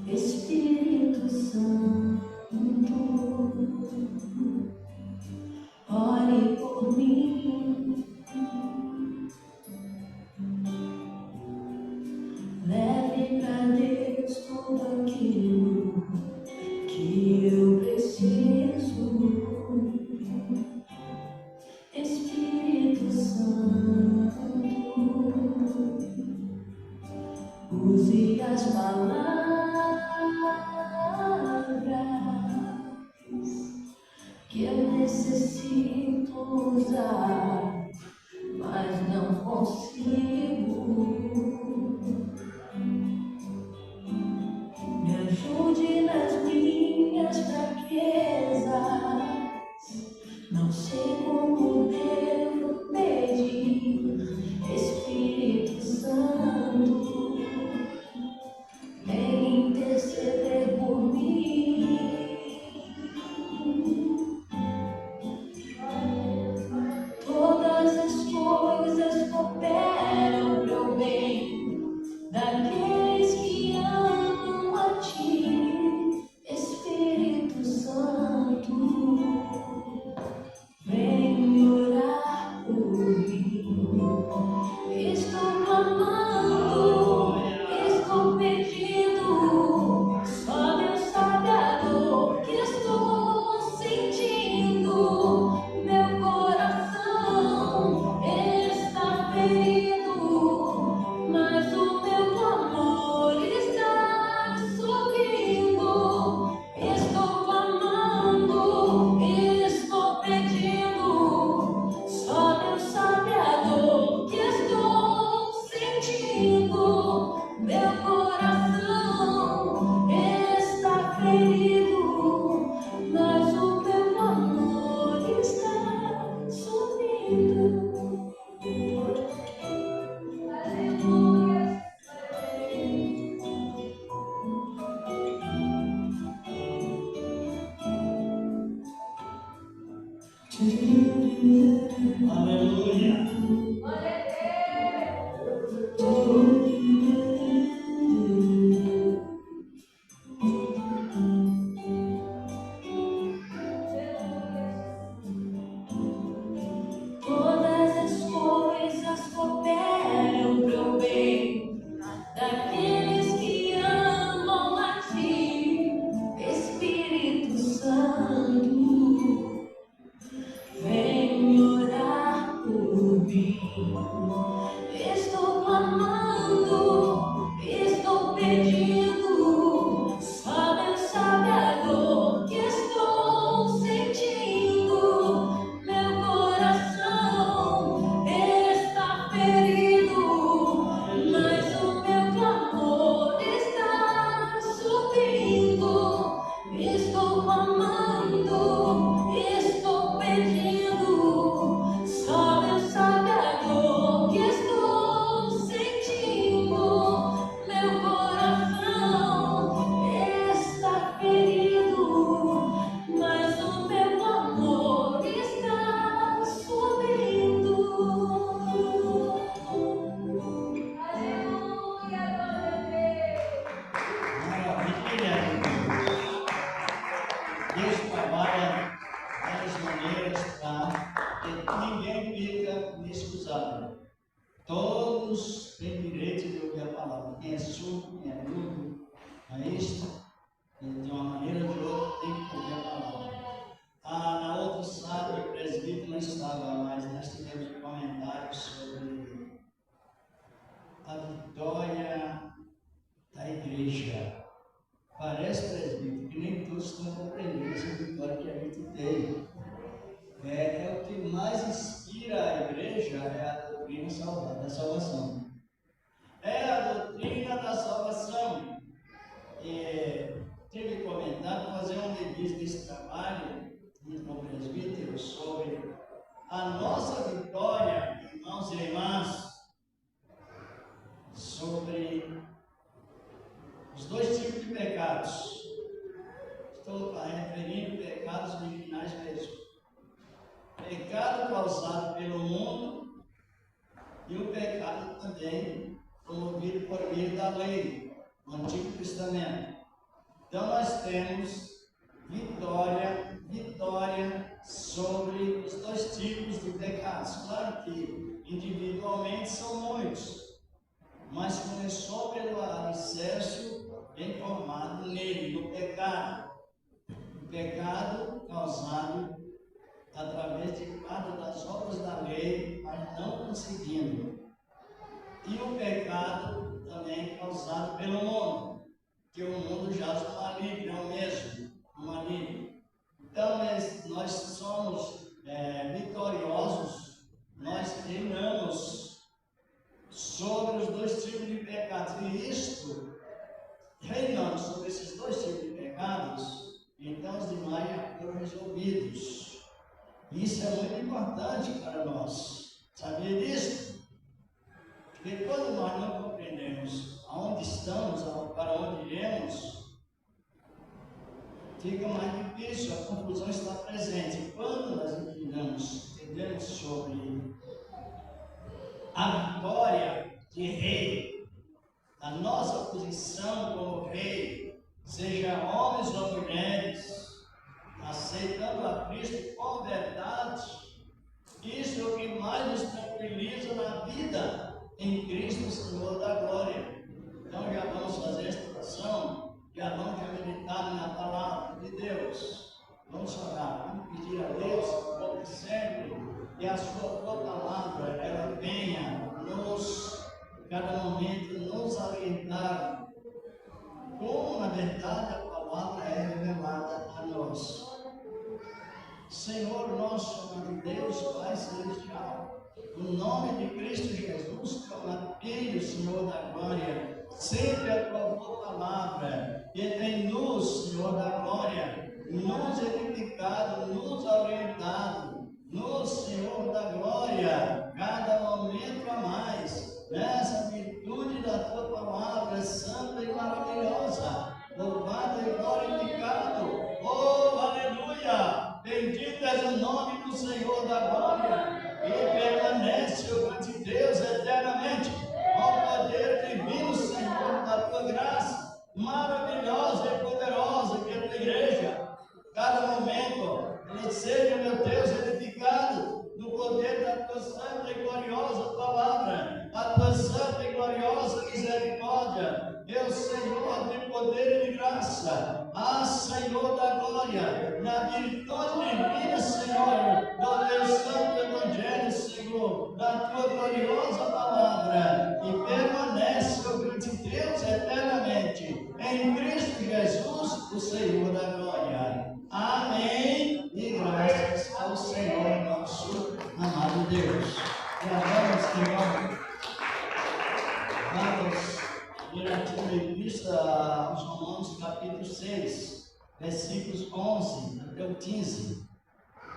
Espírito Santo, ore por mim, leve pra Deus tudo aquilo que eu preciso. Espírito Santo, use as palavras que eu necessito usar, mas não consigo. Me ajude nas minhas fraquezas, não sei como devo pedir. Espírito Santo, vem interceder por mim. Todas as coisas cooperam pro bem daqueles que amam a ti. Espírito Santo, vem orar por mim. Estou clamando, estou pedindo, só Deus sabe a dor que estou sentindo. Meu coração está ferido, mas o meu clamor está subindo. Estou clamando, estou pedindo, só Deus sabe a dor que estou sentindo. Meu coração está ferido, mas o meu amor está subindo. Aleluia. Aleluia. Todas as coisas cooperam pro bem daqueles que amam a ti. Espírito Santo, vem orar por mim. Estou clamando, estou pedindo, só Deus sabe a dor que estou sentindo. Meu coração está ferido, mas o meu clamor está subindo. Estou clamando, estou pedindo, só Deus sabe a dor que estou sentindo. Meu coração está ferido, mas o meu amor está subindo. Aleluia, glória a Deus. Maravilha. Deus trabalha de várias maneiras, tá? E ninguém fica inexcusável. Todos têm direito de ouvir a palavra. Quem é surdo, quem é mudo, é isto. De uma maneira ou de outra tem que ouvir a palavra. Na outra sábado, o presbítero não estava, mas nós tivemos um comentário sobre a vitória da igreja. Parece, presbítero, que nem todos estão compreendendo essa vitória que a gente tem. É o que mais inspira a igreja, é a doutrina da salvação. É a doutrina da salvação. Tive que comentar, fazer um revista desse trabalho, junto com o presbítero, sobre a nossa vitória, irmãos e irmãs, sobre Os dois tipos de pecados. Estou referindo pecados originais mesmo. Pecado causado pelo mundo e o pecado também promovido por meio da lei, no Antigo Testamento. Então nós temos vitória sobre os dois tipos de pecados. Claro que individualmente são muitos, mas começou pelo alicerce bem formado nele, no pecado. O pecado causado através de cada das obras da lei, mas não conseguindo. E o pecado também causado pelo mundo, que o mundo jaz no maligno, é o mesmo, no maligno. Então nós somos vitoriosos, nós reinamos sobre os dois tipos de pecados. E isto, reinamos sobre esses dois tipos de pecados, então os demais já foram resolvidos. Isso é muito importante para nós. Sabia disso? Porque quando nós não compreendemos aonde estamos, para onde iremos, fica mais difícil, a confusão está presente. Quando nós entendemos sobre a vitória de rei, a nossa posição como rei, seja homens ou mulheres, aceitando a Cristo com verdade, isso é o que mais nos tranquiliza na vida em Cristo, Senhor da glória. Então já vamos fazer esta oração, já vamos meditar na palavra de Deus. Vamos orar, vamos pedir a Deus, como sempre, que a sua palavra ela venha cada momento, nos orientar como na verdade a palavra é revelada a nós. Senhor nosso, amado Deus, Pai Celestial, no nome de Cristo Jesus, como Filho, Senhor da glória, sempre a tua boa palavra, que tem nos, Senhor da glória, nos edificado, nos orientado, no Senhor da glória, cada momento a mais, nessa virtude da tua palavra santa e maravilhosa, louvado e glorificado, oh aleluia! Bendito és o nome do Senhor da glória, e permanece, o grande Deus, eternamente, ao poder divino, Senhor, da tua graça, maravilhosa e poderosa, que é a tua igreja, cada momento, ele seja, meu Deus, edificado no poder da tua santa e gloriosa palavra, a tua santa e gloriosa misericórdia, meu Senhor de poder e de graça, Senhor da glória, na virtude divina, Senhor, do teu santo evangelho, Senhor, da tua gloriosa palavra, e permanece, ó grande Deus, eternamente, em Cristo Jesus, o Senhor da glória. Amém. E graças ao Senhor nosso amado Deus. E agora, Senhor, vamos ler a revista aos Romanos, capítulo 6, versículos 11 até o 15.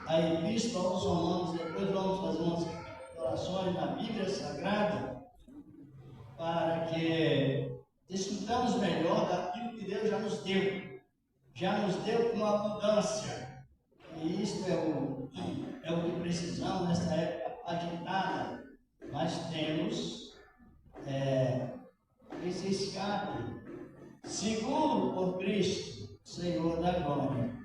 A epístola aos Romanos, depois vamos fazer umas orações na Bíblia Sagrada, para que desfrutamos melhor daquilo que Deus já nos deu. Já nos deu com abundância. E isto é o que precisamos nessa época agitada. Nós temos esse escape, seguro por Cristo, Senhor da glória.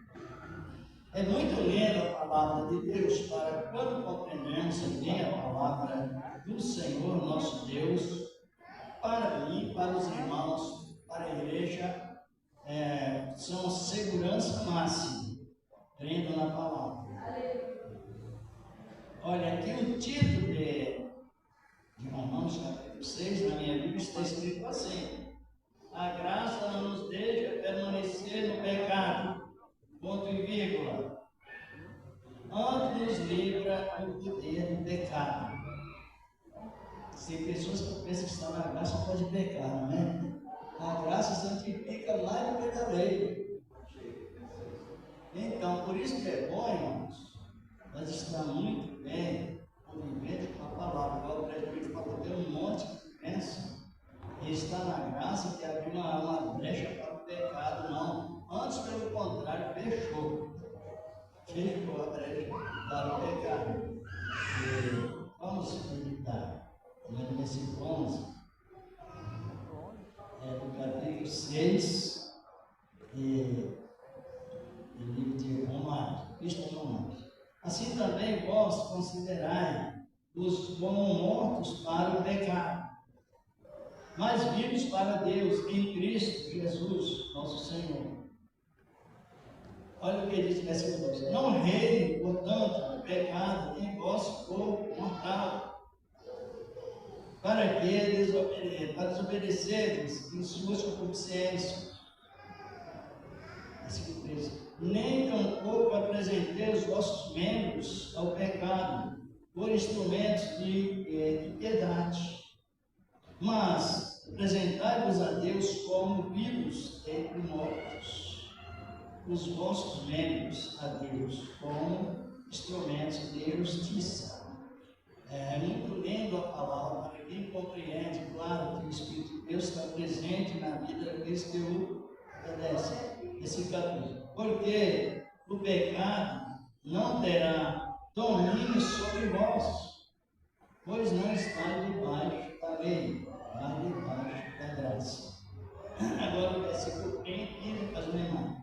É muito linda a palavra de Deus, para quando compreendemos bem a palavra do Senhor nosso Deus, para mim, para os irmãos, para a igreja, são segurança máxima, crendo na palavra. Olha, aqui o título de Romanos capítulo 6, na minha Bíblia, está escrito assim: a graça não nos deixa permanecer no pecado, ponto e vírgula, antes nos livra do poder do pecado. Tem pessoas que pensam que estão na graça pode pecar, não é? A graça santifica mais do que a lei. Então, por isso que é bom, irmãos, nós estamos muito bem convivendo com a palavra. Igual o presbítero falou, tem um monte de crença. E está na graça que abriu uma brecha capítulo 6, do livro de Romanos, Epístola de Romanos. Assim também vós considerai os como mortos para o pecado, mas vivos para Deus em Cristo Jesus, nosso Senhor. Olha o que diz o versículo 2: Não reine, portanto, o pecado em vosso corpo mortal, para desobedecerdes em suas concupiscências. Versículo 13: Nem tampouco apresentei os vossos membros ao pecado, por instrumentos de piedade, mas apresentai-vos a Deus como vivos entre mortos, os vossos membros a Deus como instrumentos de justiça. É muito lindo a palavra, para quem compreende, claro, que o Espírito de Deus está presente na vida daqueles que o obedecem. Esse capítulo. Porque o pecado não terá domínio sobre vós, pois não está debaixo da lei, mas debaixo da graça. Agora o versículo 15 faz lembrar.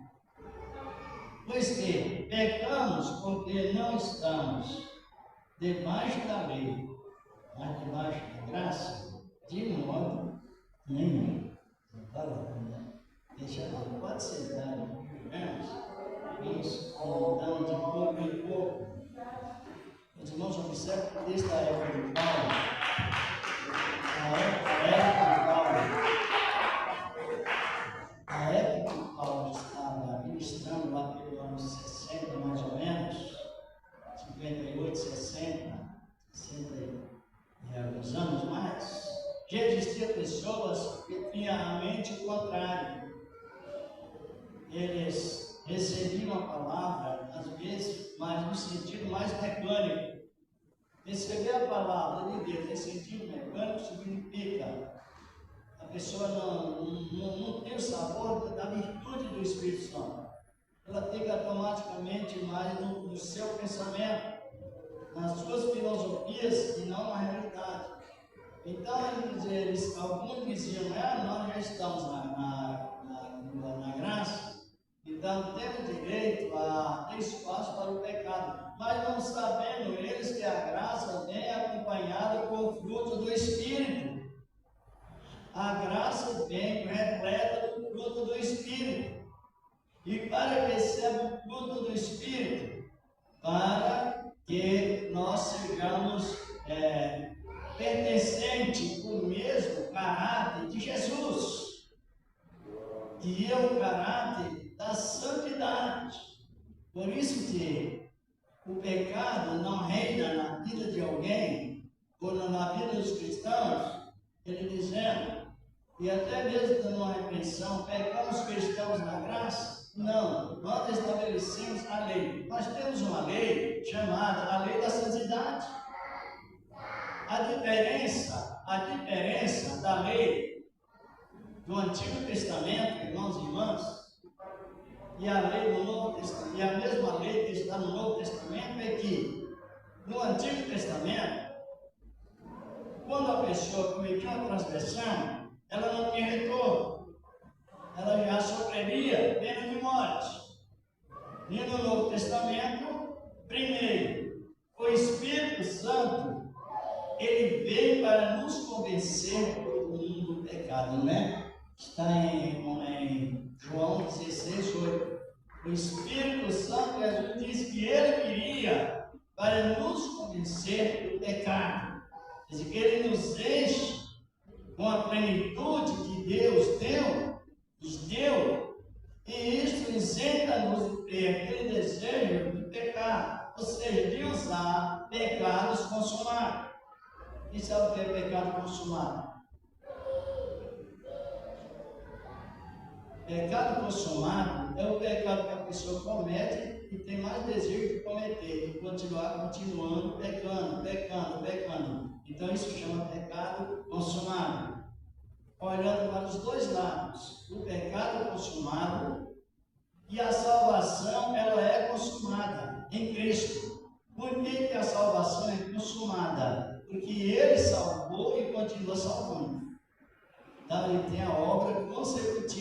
Pois que pecamos porque não estamos debaixo da lei, mas debaixo da graça, de modo nenhum. Deixa lá, pode sentar, vamos andando de pouco em pouco. Os irmãos observam que desde a época de Paulo, a época que Paulo estava ministrando lá pelo ano 60, mais ou menos, 58, 60 e alguns anos mais, já existiam pessoas que tinham a mente contrária. Eles recebiam a palavra, às vezes, mas no sentido mais mecânico. Receber a palavra de Deus em sentido mecânico significa a pessoa não tem o sabor da virtude do Espírito Santo. Ela fica automaticamente mais no seu pensamento, nas suas filosofias e não na realidade. Então, alguns diziam, nós já estamos na graça, então temos direito a ter espaço para o pecado, mas não sabendo eles que a graça vem acompanhada com o fruto do Espírito. A graça vem repleta do fruto do Espírito. E para que seja o fruto do Espírito, para que nós sejamos pertencentes ao mesmo caráter de Jesus, que é o caráter da santidade. Por isso que o pecado não reina na vida de alguém, ou na vida dos cristãos, ele dizendo, e até mesmo dando uma repreensão, pecamos cristãos na graça? Não, nós estabelecemos a lei. Nós temos uma lei chamada a lei da santidade. A diferença da lei do Antigo Testamento, irmãos e irmãs, e a lei do Novo Testamento, e a mesma lei que está no Novo Testamento, é que no Antigo Testamento, quando a pessoa cometia uma transgressão, ela não tinha retorno, ela já sofreria pena de morte. E no Novo Testamento, primeiro, o Espírito Santo, ele veio para nos convencer do pecado, não é? Está em João 16:8. O Espírito Santo, Jesus disse que ele viria para nos convencer do pecado. Quer dizer, que ele nos enche com a plenitude que Deus nos deu, e isso isenta-nos de ter aquele desejo de pecar, ou seja, de usar pecados consumados. E sabe o que é pecado consumado? Pecado consumado é o pecado que a pessoa comete e tem mais desejo de cometer, de continuando pecando. Então isso chama pecado consumado. Olhando para os dois lados, o pecado consumado e a salvação, ela é consumada em Cristo. Por que a salvação é consumada? Porque Ele salvou e continua salvando. Então, Ele tem a obra consecutiva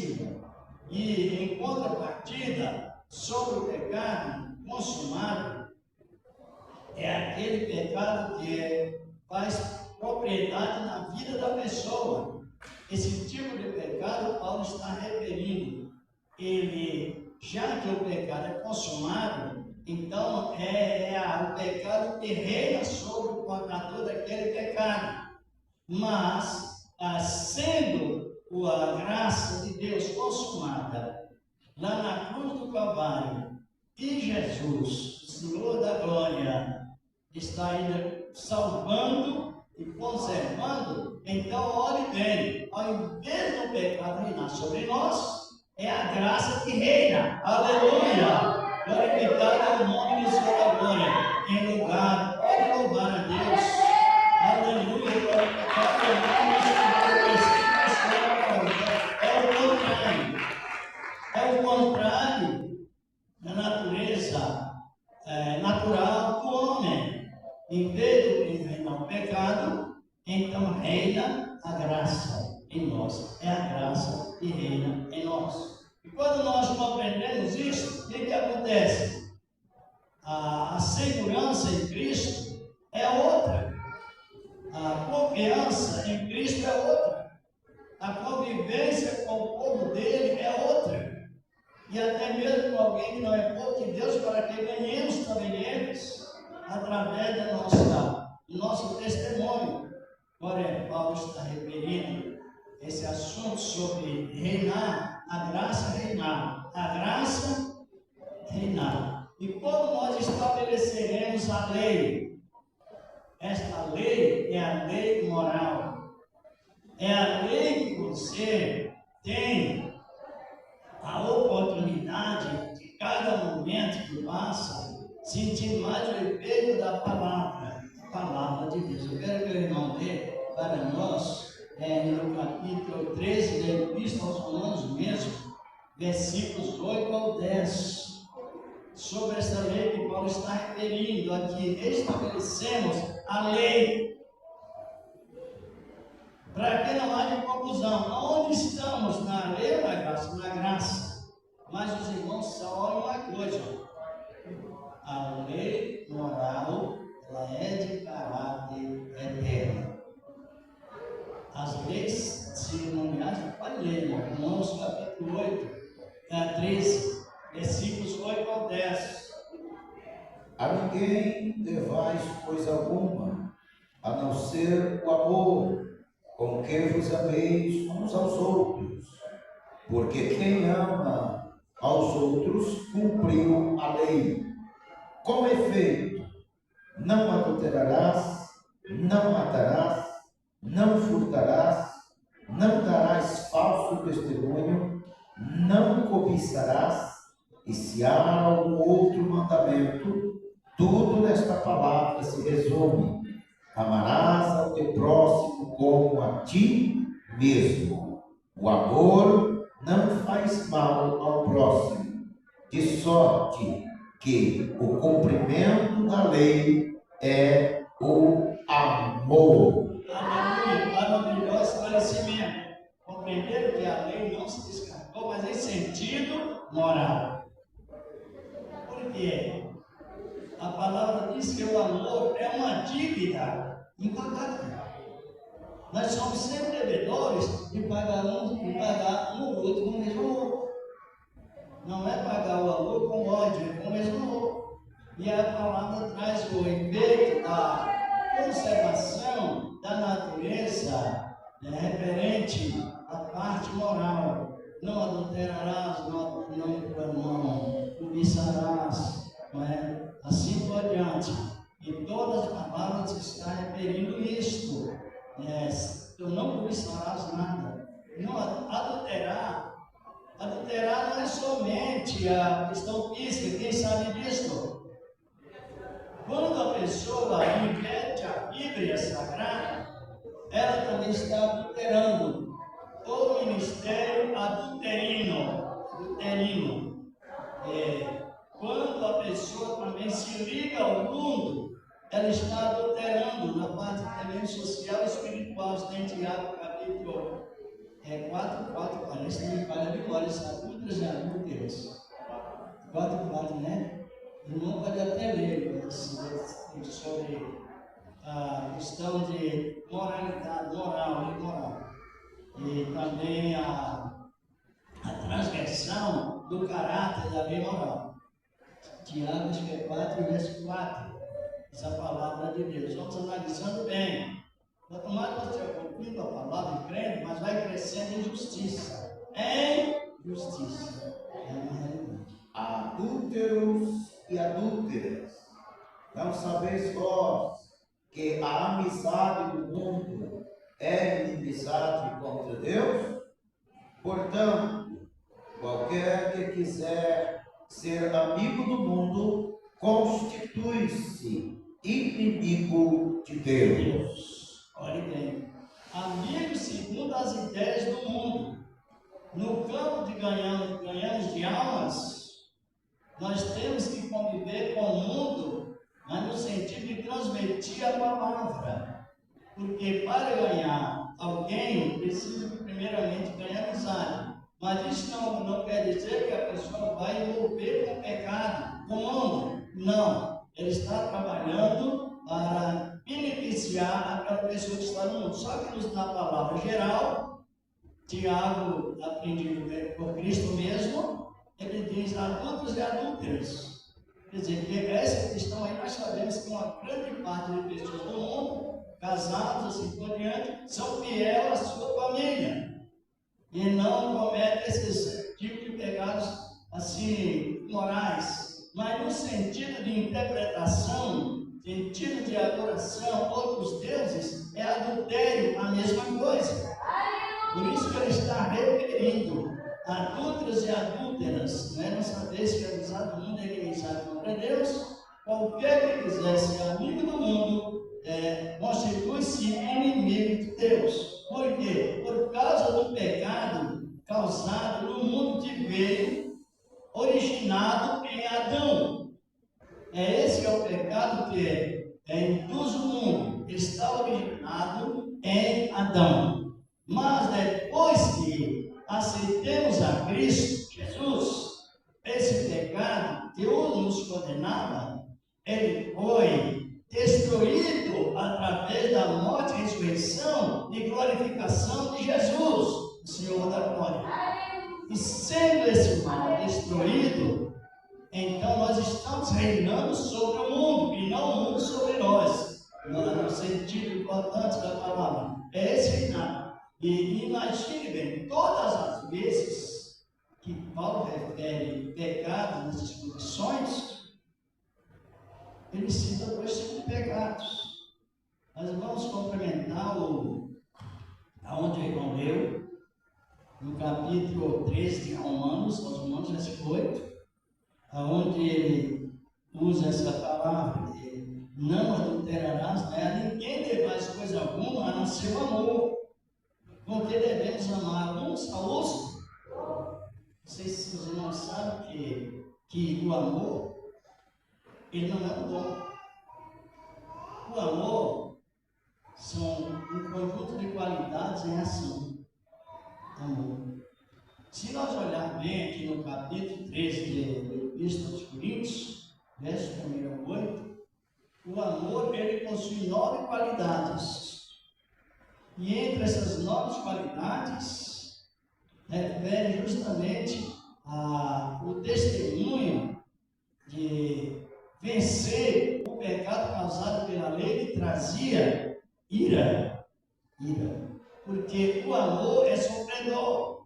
E em contrapartida, sobre o pecado consumado, é aquele pecado que faz propriedade na vida da pessoa. Esse tipo de pecado, Paulo está referindo. Ele, já que o pecado é consumado, então o pecado que reina sobre o portador daquele pecado. Mas, sendo a graça de Deus consumada lá na cruz do Calvário, e Jesus, o Senhor da glória, está ainda salvando e conservando, então olhe bem, ao invés do pecado reinar sobre nós, é a graça que reina. Aleluia! Glorificado é o nome do Senhor da glória. Em lugar, pode louvar a Deus. Aleluia! Glorificado é o nome do Senhor da glória. É o contrário da natureza natural do homem. Em vez de reinar o pecado, então reina a graça em nós. É a graça que reina em nós. E quando nós compreendemos isso, o que acontece? A segurança em Cristo é outra. A confiança em Cristo é outra. A convivência com o povo dele é outra. E até mesmo com alguém que não é povo de Deus, para que ganhemos também eles, através do nosso testemunho. Agora, Paulo está referindo esse assunto sobre reinar, a graça reinar. A graça reinar. E quando nós estabeleceremos a lei, esta lei é a lei moral. É a lei que você tem a oportunidade de cada momento que passa sentir mais o efeito da palavra, a palavra de Deus. Eu quero que o irmão dê para nós, no capítulo 13 da Epístola aos Romanos mesmo, versículos 8 ao 10, sobre essa lei que Paulo está referindo aqui. Estabelecemos a lei para que não haja confusão. Onde estamos? Na lei ou na graça? Na graça. Mas os irmãos só olham uma coisa: a lei moral, ela é de caráter eterno. As leis cerimoniais, pode ler, Romanos capítulo 8, 13, versículos 8 ao 10. A ninguém devais coisa alguma, a não ser o amor, com que vos ameis uns aos outros, porque quem ama aos outros cumpriu a lei. Com efeito, não adulterarás, não matarás, não furtarás, não darás falso testemunho, não cobiçarás, e se há algum outro mandamento, tudo nesta palavra se resume: amarás ao teu próximo como a ti mesmo. O amor não faz mal ao próximo, de sorte que o cumprimento da lei é o amor. Aleluia, para o melhor esclarecimento. Compreenderam que a lei não se descartou, mas em sentido moral. Por quê? A palavra diz que o amor é uma dívida impagável. Nós somos sempre devedores de pagar um ao outro com o mesmo amor. Não é pagar o amor com ódio, é com o mesmo amor. E a palavra traz o efeito da conservação da natureza referente à parte moral. Não adulterarás, não cobiçarás, não é? Assim por diante. E todas as palavras estão referindo isto. Tu não cobiçarás nada. Não adulterar. Adulterar não é somente a questão física, quem sabe disso? Quando a pessoa inverte a Bíblia Sagrada, ela também está adulterando. O ministério adulterino. Quando a pessoa também se liga ao mundo, ela está adulterando na parte também social e espiritual. Está em Tiago capítulo 4, parece que me falha a memória, está tudo O irmão pode até ler sobre a questão de moralidade, moral e moral. E também a transgressão do caráter da lei moral. Tiago 4, verso 4. Essa palavra de Deus. Vamos analisando bem. Quanto mais você é cumprindo a palavra e crendo, mas vai crescendo em justiça. Em justiça. É uma realidade. Adúlteros e adúlteras, não sabeis vós que a amizade do mundo é inimizade contra Deus? Portanto, qualquer que quiser ser amigo do mundo, constitui-se inimigo de Deus. Olhe bem. Amigo segundo as ideias do mundo. No campo de ganhamos de almas, nós temos que conviver com o mundo, mas no sentido de transmitir a palavra. Porque para ganhar alguém, precisa primeiramente ganhar amizade. Mas isso não quer dizer que a pessoa vai envolver com o pecado, com o mundo. Não. Ele está trabalhando para beneficiar aquela pessoa que está no mundo. Só que na palavra geral, Tiago, aprendido por Cristo mesmo, ele diz adultos e adúlteras. Quer dizer, que essa questão aí nós sabemos que uma grande parte de pessoas do mundo, casados assim por diante, são fiéis à sua família e não cometem esses tipos de pecados assim morais, mas no sentido de interpretação, sentido de adoração, outros deuses, é adultério, a mesma coisa. Por isso que ele está referindo adúlteros e adúlteras, não é? Não sabeis que a amizade do mundo é inimizade contra Deus. Qualquer que quiser ser amigo do mundo, constitui-se inimigo de Deus. Por quê? Por causa do pecado causado no mundo que veio, originado em Adão. Esse é o pecado que induz o mundo. Está originado em Adão. Mas depois que aceitemos a Cristo Jesus, esse pecado que nos condenava, ele foi destruído através da morte, ressurreição e glorificação de Jesus, o Senhor da glória. E sendo esse mal destruído, então nós estamos reinando sobre o mundo e não o mundo sobre nós. No sentido importante da palavra, é esse reinado. E imagine bem, todas as vezes que Paulo refere pecado nessas posições, ele cita dois tipos de pecados. Nós vamos complementar aonde ele leu, no capítulo 13 de Romanos, aos Romanos, versículo 8, aonde ele usa essa palavra, de não adulterarás, né? Ninguém dê mais coisa alguma a não ser o amor. Porque devemos amar uns aos outros. Vocês não sabem que o amor, ele não é um dom. O amor são um conjunto de qualidades em ação. Amor. Se nós olharmos bem aqui no capítulo 13 de Epístola aos Coríntios, verso 1 ao 8, o amor, ele possui 9 qualidades. E entre essas 9 qualidades, refere justamente o testemunho de vencer o pecado causado pela lei que trazia ira. Porque o amor é sofredor.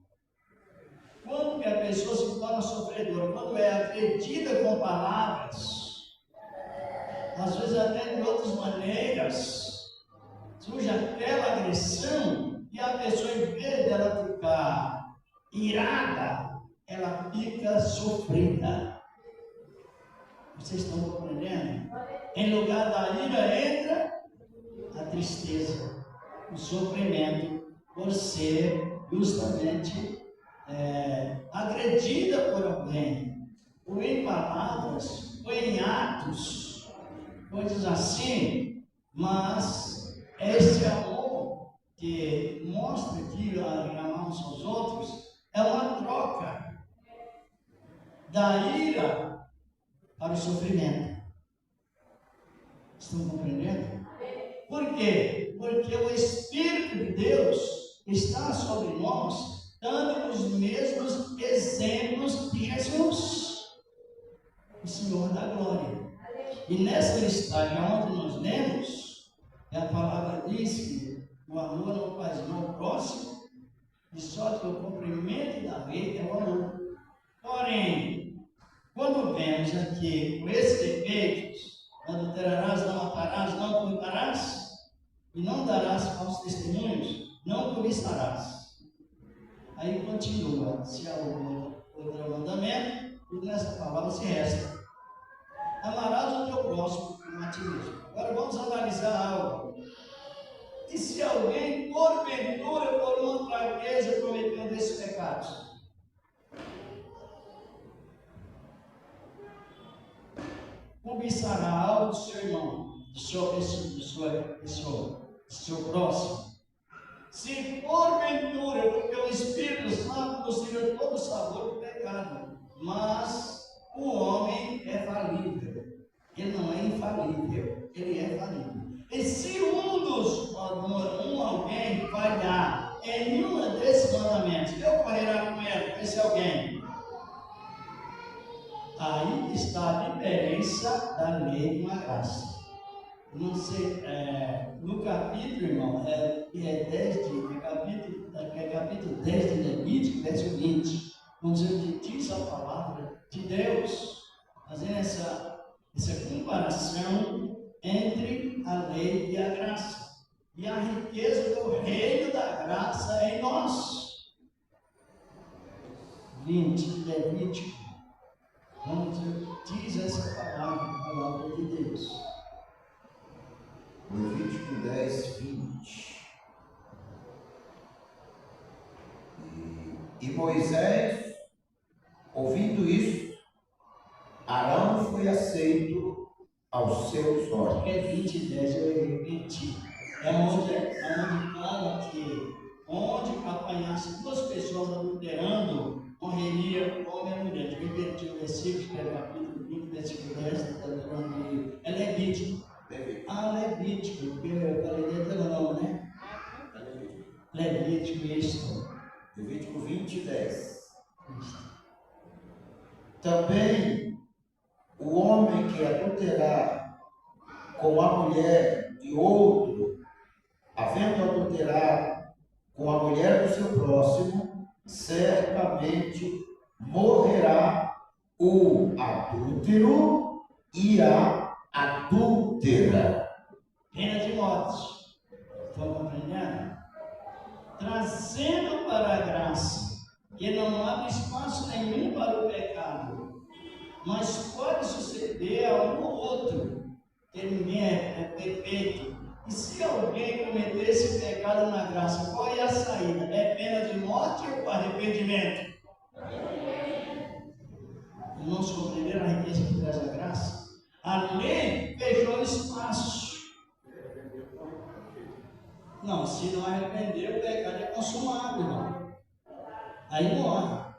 Quando que a pessoa se torna sofredora? Quando é agredida com palavras, às vezes até de outras maneiras, surge aquela agressão e a pessoa, em vez dela ficar irada, ela fica sofrida. Vocês estão compreendendo? Em lugar da ira entra a tristeza, o sofrimento, por ser justamente agredida por alguém, ou em palavras, ou em atos, coisas assim, mas esse amor que mostra aqui amar uns aos outros é uma troca da ira para o sofrimento. Estão compreendendo? Por quê? Porque o Espírito de Deus está sobre nós, dando os mesmos exemplos de Jesus, o Senhor da glória. E nessa listagem onde nós lemos, a palavra diz que o amor não faz mal ao próximo, e só que o cumprimento da lei é o amor. Porém, quando vemos aqui com esses efeitos, não adulterarás, não matarás, não furtarás, e não darás falsos testemunhos, não cobiçarás. Aí continua, se há outro mandamento, tudo nessa palavra se resta. Amarás o teu próximo como a ti mesmo. Agora vamos analisar algo. E se alguém, porventura, por uma fraqueza, cometeu desses pecados? Cobiçará algo do seu irmão, do seu próximo. Se porventura, porque o Espírito Santo nos tira todo o sabor do pecado, mas o homem é falível. Ele não é infalível, ele é falível. E se alguém falhar em um desses mandamentos, eu correrá com ele, esse alguém. Aí está a diferença da lei com a graça. Não sei, no capítulo, irmão, capítulo 10 de Levítico, verso 20, onde diz a palavra de Deus, fazendo essa comparação entre a lei e a graça, e a riqueza do reino da graça em nós. 20, Levítico, onde diz essa palavra, a palavra de Deus. Levítico 10, 20. E Moisés, ouvindo isso, Arão foi aceito aos seus olhos. Porque 20 e 10 eu repeti. É onde fala que onde apanhasse duas pessoas adulterando, morreria o homem e a mulher. Eu repeti o versículo, que é o capítulo 20, versículo 10, é Levítico. Levítico, porque eu falei Deuteronômio, né? Levítico, isso. Levítico 20, 10. Também o homem que adulterar com a mulher de outro, havendo adulterado com a mulher do seu próximo, certamente morrerá o adúltero e a adúltera. Pena de morte. Estão compreendendo? Trazendo para a graça, que não abre espaço nenhum para o pecado, mas pode suceder a um ou outro, que ninguém é perfeito. E se alguém cometer esse pecado na graça, qual é a saída? É pena de morte ou arrependimento? Irmãos, compreenderam a riqueza que traz a graça? A lei fechou espaço. Não, se não arrepender, o pecado é consumado, irmão. Aí morre.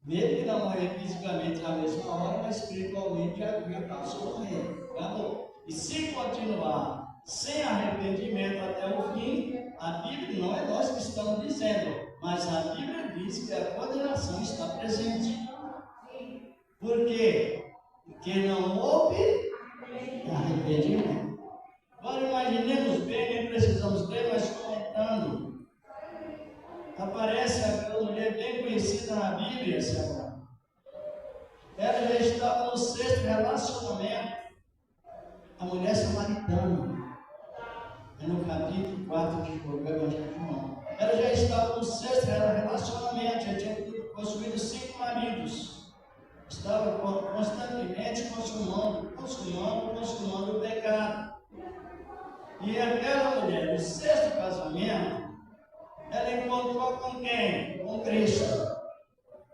Mesmo que não morrer fisicamente na mesma hora, mas espiritualmente já passou a morrer. Acabou. E se continuar sem arrependimento até o fim, a Bíblia não é nós que estamos dizendo, mas a Bíblia diz que a condenação está presente. Por quê? Porque não houve arrependimento. Agora imaginemos bem, nem precisamos ler, mas comentando. Aparece aquela mulher bem conhecida na Bíblia, Senhor. Ela já estava no 6º relacionamento. A mulher samaritana. É no capítulo 4 do Evangelho de João. Ela já estava no 6º relacionamento, já tinha possuído 5 maridos. Estava constantemente consumando o pecado. E aquela mulher, no 6º casamento, ela encontrou com quem? Com Cristo.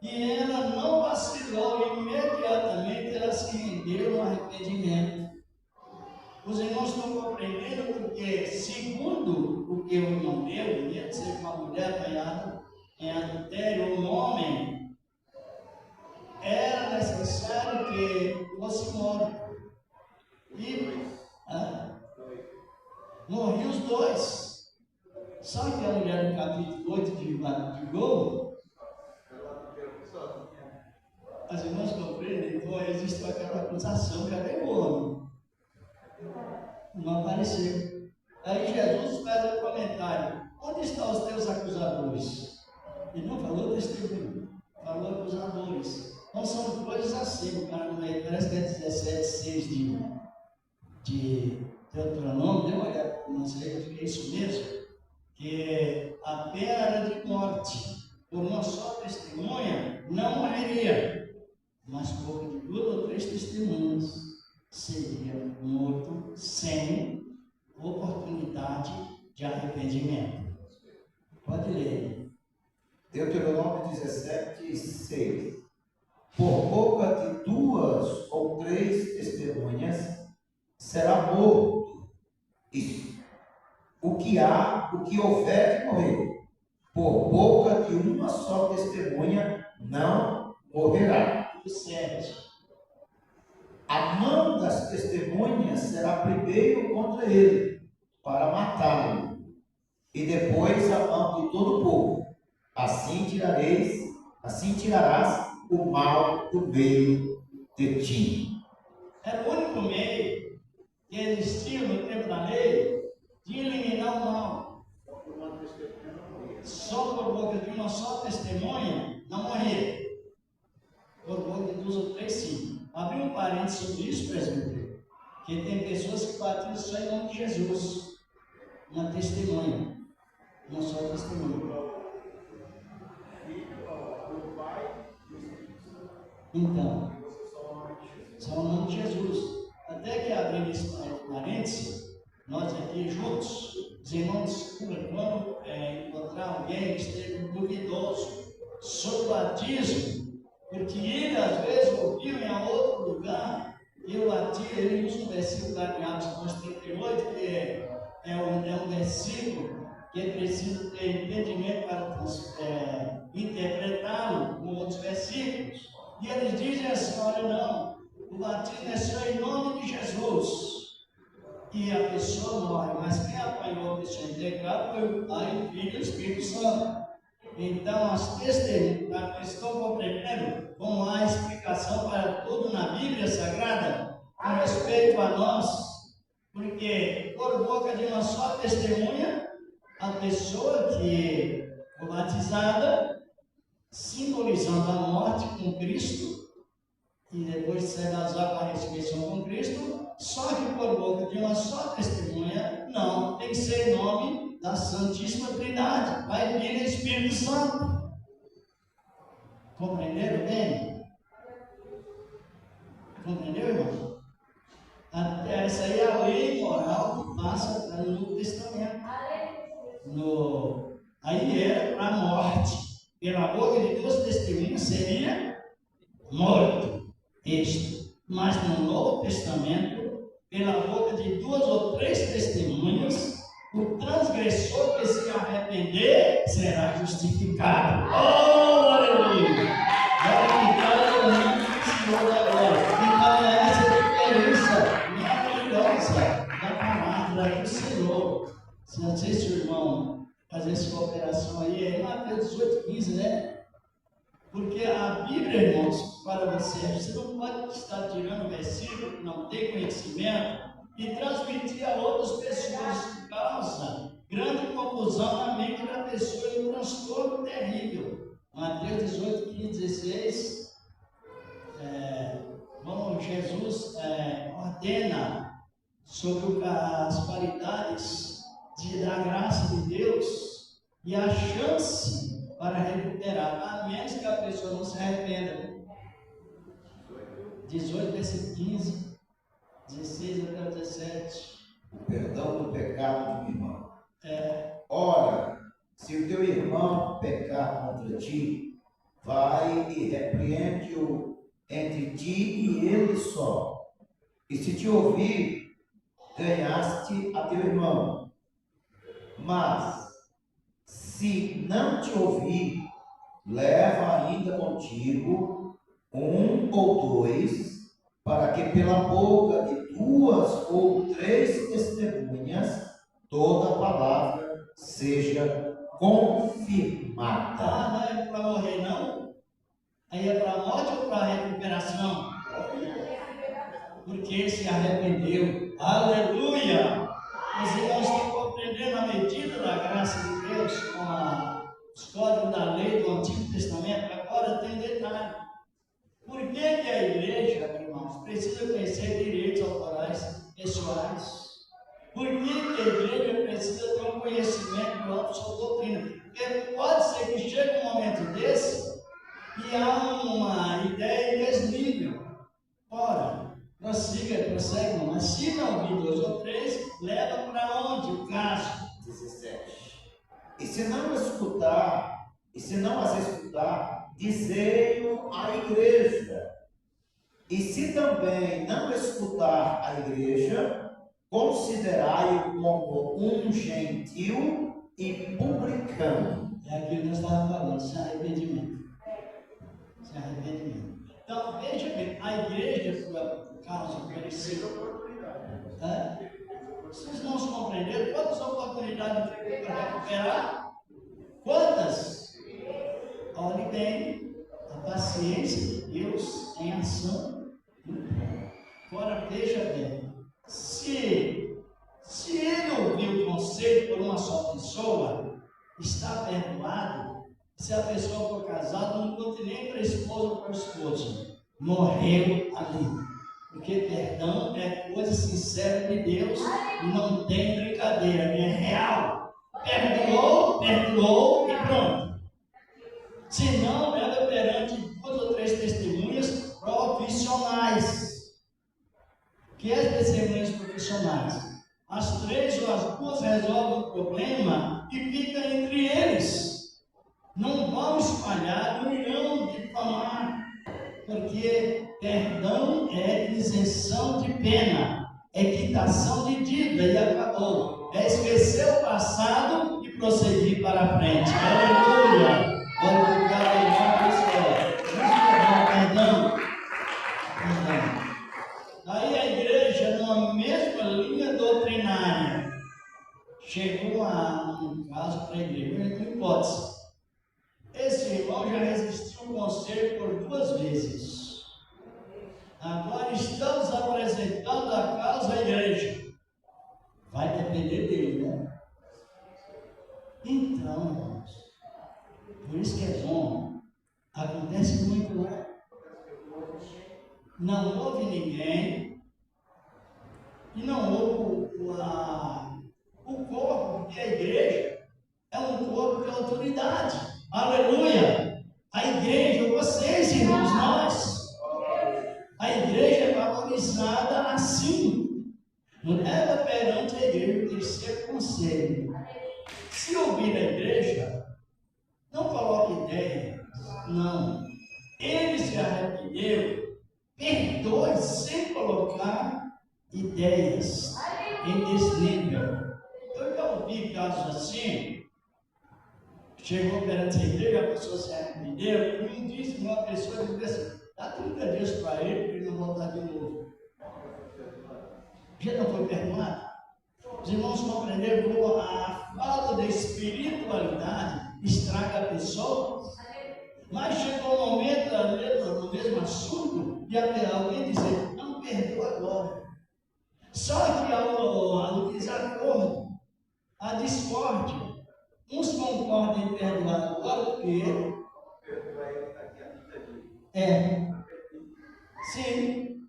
E ela não vacilou, imediatamente ela se rendeu no arrependimento. Os irmãos estão compreendendo porque, segundo o que o irmão deu, ia dizer que uma mulher apanhada em adultério, um homem, era necessário que o fosse morto. E morriam os dois. Sabe que a mulher no capítulo 8 de Gol? As irmãs compreendem, então existe aquela acusação, cadê o homem? Não apareceu. Aí Jesus faz um comentário: onde estão os teus acusadores? Ele não falou testemunho, falou acusadores. Então são coisas assim, parece que é 17:6 de Deuteronômio, deu uma olhada, não sei, acho que é isso mesmo, que a pena era de morte, por uma só testemunha não morreria, mas por de 2 ou 3 testemunhas seria morto sem oportunidade de arrependimento. Pode ler. Deuteronômio 17:6. Por boca de 2 ou 3 testemunhas será morto. Isso. O que houver de morrer, por boca de uma só testemunha não morrerá. 7. A mão das testemunhas será primeiro contra ele, para matá-lo, e depois a mão de todo o povo. Assim tirarás o mal do meio de ti. Era o único meio que existia no tempo da lei de eliminar o mal. Só por boca de uma só testemunha não morria. Por boca de 2 ou 3, sim. Abri um parênteses sobre isso, presbítero, que tem pessoas que batizam só em nome de Jesus. Uma testemunha. Uma só testemunha. Então, só o nome de Jesus. Até que abrimos esse parênteses, nós aqui juntos, os irmãos desculpem quando encontrar alguém que esteja duvidoso sobre o batismo, porque ele às vezes ouviu em outro lugar, e o batismo, ele usa um versículo lá em Atos 38, que é um versículo que é preciso ter entendimento para interpretá-lo com outros versículos. E eles dizem assim: olha, não, o batismo é só em nome de Jesus. E a pessoa morre, mas quem apanhou a pessoa integrada foi o Pai, o Filho e o Espírito Santo. Então, as testemunhas estão compreendendo como há explicação para tudo na Bíblia Sagrada com respeito a nós, porque por boca de uma só testemunha, a pessoa que foi batizada, simbolizando a morte com Cristo, e depois de ser batizado com a ressurreição com Cristo, só que por boca de uma só testemunha, não, tem que ser em nome da Santíssima Trindade, Pai, Filho e Espírito Santo. Compreenderam bem? Compreendeu, irmão? Essa aí é a lei moral que passa no Novo Testamento. Aí era para a morte. Pela boca de 2 testemunhas seria morto. Mas no Novo Testamento, pela boca de 2 ou 3 testemunhas, o transgressor que se arrepender será justificado. Oh, aleluia! Glorificado é o nome do Senhor da glória. Então é essa diferença maravilhosa da palavra do Senhor. Não sei se o irmão fazer essa cooperação aí, é Mateus 18:15, né? Porque a Bíblia, irmãos, para você não pode estar tirando versículo que não tem conhecimento e transmitir a outras pessoas, que causa grande confusão na mente da pessoa e um transtorno terrível. Mateus 18:15-16, como Jesus ordena sobre as qualidades da graça de Deus e a chance para recuperar, a menos que a pessoa não se arrependa. 18, versículo 15, 16 até 17. O perdão do pecado do irmão. Ora, se o teu irmão pecar contra ti, vai e repreende-o entre ti e ele só. E se te ouvir, ganhaste a teu irmão. Mas, se não te ouvir, leva ainda contigo 1 ou 2, para que pela boca de 2 ou 3 testemunhas toda palavra seja confirmada. Não é para morrer, não? Aí é para a morte ou para a recuperação? Porque ele se arrependeu. Aleluia! Os irmãos estão compreendendo a medida da graça de Deus com os códigos da lei do Antigo Testamento. Agora tem detalhe. Por que a igreja, irmãos, precisa conhecer direitos autorais pessoais? Por que a igreja precisa ter um conhecimento da sua doutrina? Porque pode ser que chegue um momento desse e há uma ideia inexnível. Ora, prossegue, mas se não vir 2 ou 3, leva para onde o caso? 17. E se não as escutar, dizei-o à igreja. E se também não escutar a igreja, considerai-o como um gentil e publicano. É aquilo que nós estávamos falando, sem arrependimento. Então, veja bem, a igreja, por causa do versículo, vocês não se compreenderam? Quantas oportunidades para recuperar? Quantas? Olhe bem, a paciência de Deus em ação. Agora, veja bem, se ele ouviu o conselho por uma só pessoa, está perdoado. Se a pessoa for casada, não conta nem para a esposa ou para o esposo. Morreu ali. Porque perdão é coisa sincera de Deus e não tem brincadeira, é real. Perdoou e pronto. Se não, leva perante 2 ou 3 testemunhas profissionais. Que é testemunhas profissionais? As 3 ou as 2 resolvem o problema e fica entre eles. Não vão espalhar, não irão difamar, porque perdão é isenção de pena, é quitação de dívida e acabou. É esquecer o passado e prosseguir para a frente. Aleluia! Glorificado em nome do Senhor. Perdão. Aí a igreja, numa mesma linha doutrinária, chegou a um caso para a igreja, com hipótese. Esse irmão já resistiu ao conselho por 2 vezes. Agora estamos apresentando a causa à igreja. Vai depender dele, né? Então, irmãos, por isso que é bom. Acontece muito lá. Não houve ninguém. E não houve o corpo, porque a igreja é um corpo de autoridade. Aleluia! A igreja, vocês, irmãos, nós. A igreja é valorizada assim. Leva perante a igreja o 3º conselho. Se ouvir a igreja, não coloque ideia. Não. Ele se arrependeu. Perdoe sem colocar ideias em desnível. Eu já ouvi casos assim. Chegou perante a igreja, a pessoa se arrependeu, e um disse uma pessoa disse assim, dá 30 dias para ele, para ele não voltar de novo. Já não foi perdoado? Os irmãos compreenderam como a falta de espiritualidade estraga a pessoa? Mas chegou um momento, no mesmo assunto, de alguém dizer, não perdoa agora. Só que ao desacordo, a discórdia, uns concordam em perdoar agora do que ele. Sim.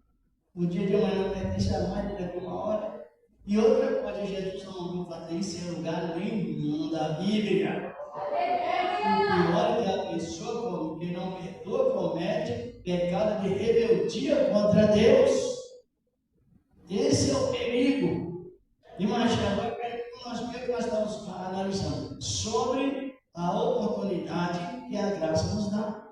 O dia de amanhã pertence a mais daqui 1 hora. E outra coisa, Jesus não vai fazer isso em lugar nenhum da Bíblia. O pior é que a pessoa que não perdoa comete pecado de rebeldia contra Deus. Esse é o perigo. Imagina, o que nós estamos analisando? Sobre a oportunidade que a graça nos dá.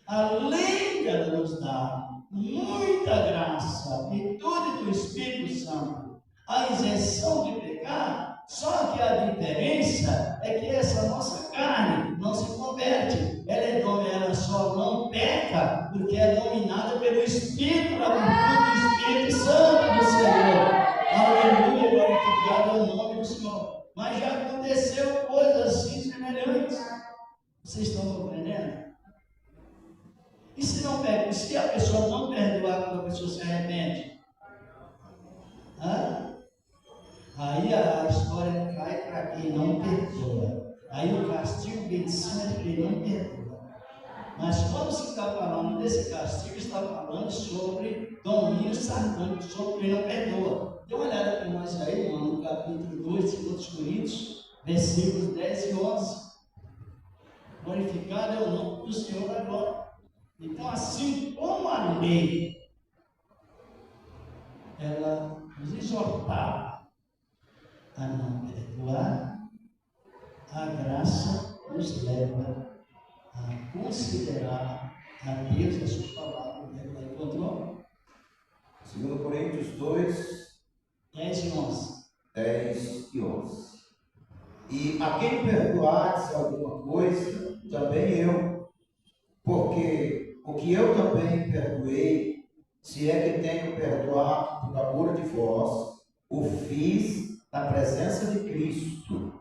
Além de ela nos dar muita graça, virtude do Espírito Santo, a isenção de pecar, só que a diferença é que essa nossa carne não se converte. Ela só não peca peca, porque é dominada pelo Espírito, na virtude do Espírito Santo do Senhor. Aleluia, glorificado é o nome do Senhor. Mas já aconteceu coisas assim semelhantes. Vocês estão compreendendo? E se a pessoa não perdoar quando a pessoa se arrepende? Aí a história cai para quem não perdoa. Aí o castigo vem de cima de quem não perdoa. Mas quando se está falando desse castigo, está falando sobre domínio satânico, sobre quem não perdoa. Dê uma olhada para nós aí, irmão, no capítulo 2 de 2 Coríntios, versículos 10 e 11. Glorificado é o nome do Senhor agora. Então, assim como a lei, ela nos exortava a não perdoar, a graça nos leva a considerar a Deus e a sua palavra. Ela encontrou? 2 Coríntios 2, 10 e 11. 10 e 11. E a quem perdoares alguma coisa, também eu, porque o que eu também perdoei, se é que tenho perdoado por amor de vós, o fiz na presença de Cristo,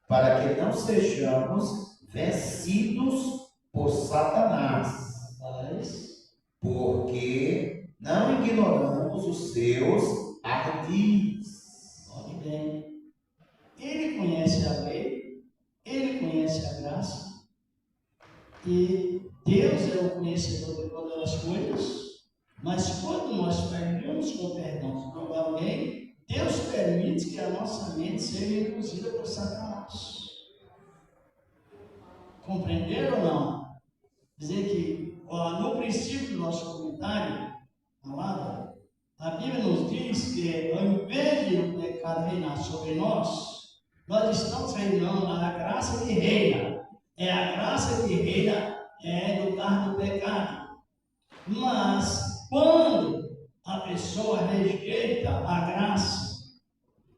para que não sejamos vencidos por Satanás, porque não ignoramos os seus ardis. Olhe bem, ele conhece a lei, ele conhece a graça, e Deus é o conhecedor de todas as coisas. Mas quando nós perdemos o perdão sobre alguém, Deus permite que a nossa mente seja induzida por Satanás. Compreenderam ou não? Dizer que no princípio do nosso comentário, a Bíblia nos diz que ao invés de o pecado reinar sobre nós estamos reinando na graça que reina. É a graça que reina no lugar do pecado. Mas quando a pessoa rejeita a graça,